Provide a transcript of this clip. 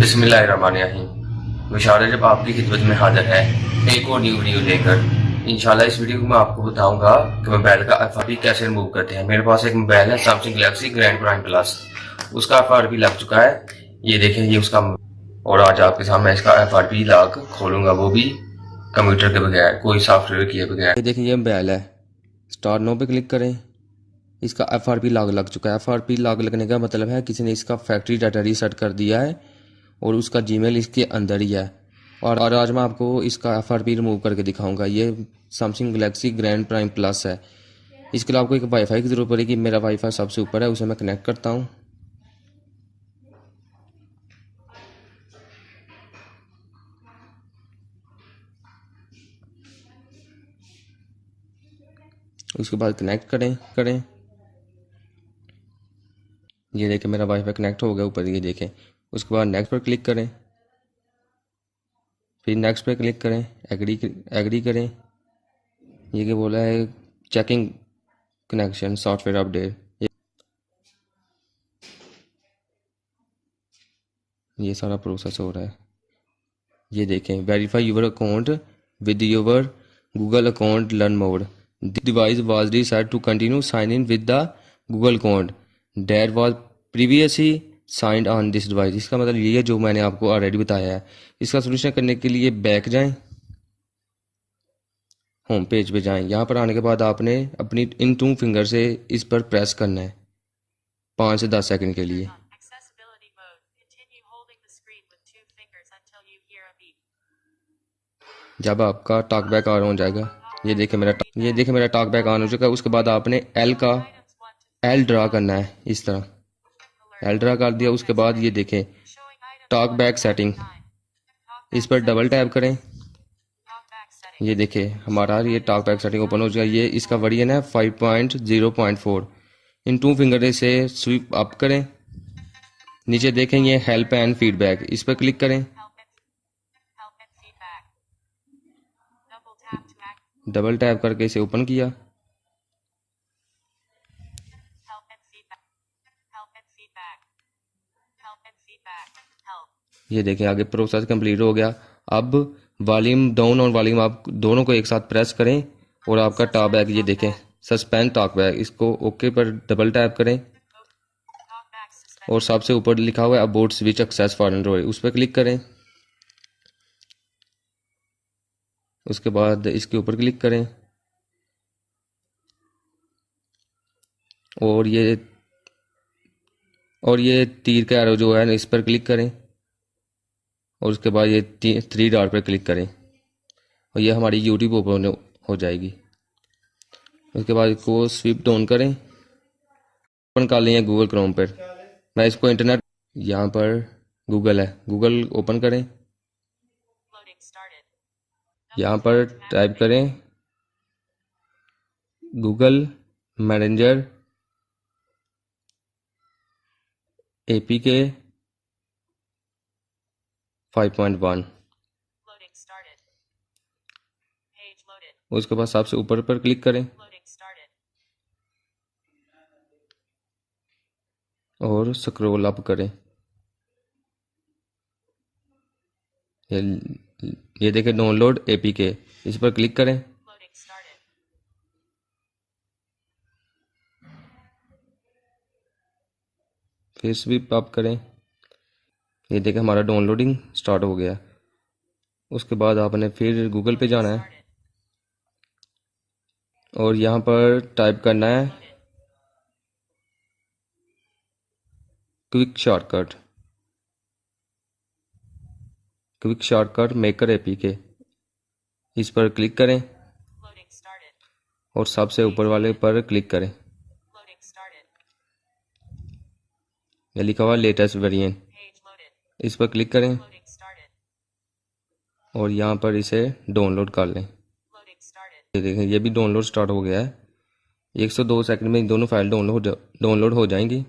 बिस्मिल्लाहिर्रहमानिर्रहीम। विशाल जब आपकी खिदमत में हाजिर है एक और न्यू वीडियो लेकर। इंशाल्लाह इस वीडियो में मैं आपको बताऊंगा कि मोबाइल का एफआरपी कैसे रिमूव करते हैं। मेरे पास एक मोबाइल है Samsung Galaxy grand prime plus, उसका एफआरपी लग चुका है। ये देखें, ये उसका, और आज आपके सामने इसका एफआरपी लॉक खोलूंगा, वो भी कंप्यूटर के बगैर, कोई सॉफ्टवेयर किए बगैर। ये देखिए, ये मोबाइल है। स्टार्ट नो पे क्लिक करें। इसका एफआरपी लॉक लग चुका है। एफआरपी लॉक लगने का मतलब है किसी ने इसका फैक्ट्री डाटा रीसेट कर दिया है और उसका जीमेल इसके अंदर ही है। और आज मैं आपको इसका एफआरपी रिमूव करके दिखाऊंगा। ये Samsung Galaxy grand prime plus है। इसके लिए आपको एक वाईफाई की ज़रूरत पड़ेगी। मेरा वाईफाई सबसे ऊपर है, उसे मैं कनेक्ट करता हूँ। उसके बाद कनेक्ट करें। ये देखें, मेरा वाईफाई कनेक्ट हो गया ऊपर, ये देखें। उसके बाद नेक्स्ट पर क्लिक करें, फिर नेक्स्ट पे क्लिक करें, एग्री करें। ये क्या बोला है, चेकिंग कनेक्शन सॉफ्टवेयर अपडेट। ये सारा प्रोसेस हो रहा है। ये देखें, verify your account with your Google account, learn mode. Device was reset to continue sign in with the Google account that was previously signed on this device. इसका मतलब ये है जो मैंने आपको ऑलरेडी बताया है। इसका सोल्यूशन करने के लिए बैक जाएं, होम पेज पे जाएं। यहाँ पर आने के बाद आपने अपनी इन 2 फिंगर से इस पर प्रेस करना है 5 से 10 सेकंड के लिए। जब आपका टॉक बैक ऑन हो जाएगा, ये देखें मेरा टॉक बैक ऑन हो चुका है। उसके बाद आपने एल ड्रा करना है, इस तरह एल ड्रा कर दिया। उसके बाद ये देखें टॉक बैक सेटिंग, इस पर डबल टैप करें। ये देखें हमारा ये टॉक बैक सेटिंग ओपन हो जाएगा। ये इसका वर्जन है 5.0.4। इन 2 फिंगर से स्वीप अप करें। नीचे देखें ये हेल्प एंड फीडबैक, इस पर क्लिक करें। डबल टैप करके इसे ओपन किया। ये देखें आगे प्रोसेस कंप्लीट हो गया। अब वॉल्यूम डाउन और वॉल्यूम अप दोनों को एक साथ प्रेस करें और आपका टॉक बैक, ये देखें सस्पेंड टॉक बैक, इसको ओके पर डबल टैप करें और सबसे ऊपर लिखा हुआ है about switch access for Android, उस पर क्लिक करें। उसके बाद इसके ऊपर क्लिक करें और ये तीर का एरो जो है इस पर क्लिक करें और उसके बाद ये 3 डॉट पर क्लिक करें और ये हमारी यूट्यूब ओपन हो जाएगी। उसके बाद इसको स्विप डाउन करें, ओपन कर लें गूगल क्रोम पर। मैं इसको इंटरनेट, यहाँ पर गूगल है, गूगल ओपन करें। यहाँ पर टाइप करें गूगल मैनेजर APK 5.1। उसके बाद सबसे ऊपर पर क्लिक करें और स्क्रॉल अप करें। ये देखें डाउनलोड APK, इस पर क्लिक करें। फिर स्विप अप करें। ये देखें हमारा डाउनलोडिंग स्टार्ट हो गया। उसके बाद आपने फिर गूगल पे जाना है और यहाँ पर टाइप करना है क्विक शॉर्टकट मेकर APK, इस पर क्लिक करें और सबसे ऊपर वाले पर क्लिक करें। ये लिखा हुआ लेटेस्ट वेरिएंट, इस पर क्लिक करें और यहाँ पर इसे डाउनलोड कर लें। ये देखें ये भी डाउनलोड स्टार्ट हो गया है। 102 सेकंड में दोनों फाइल डाउनलोड हो जाएंगी।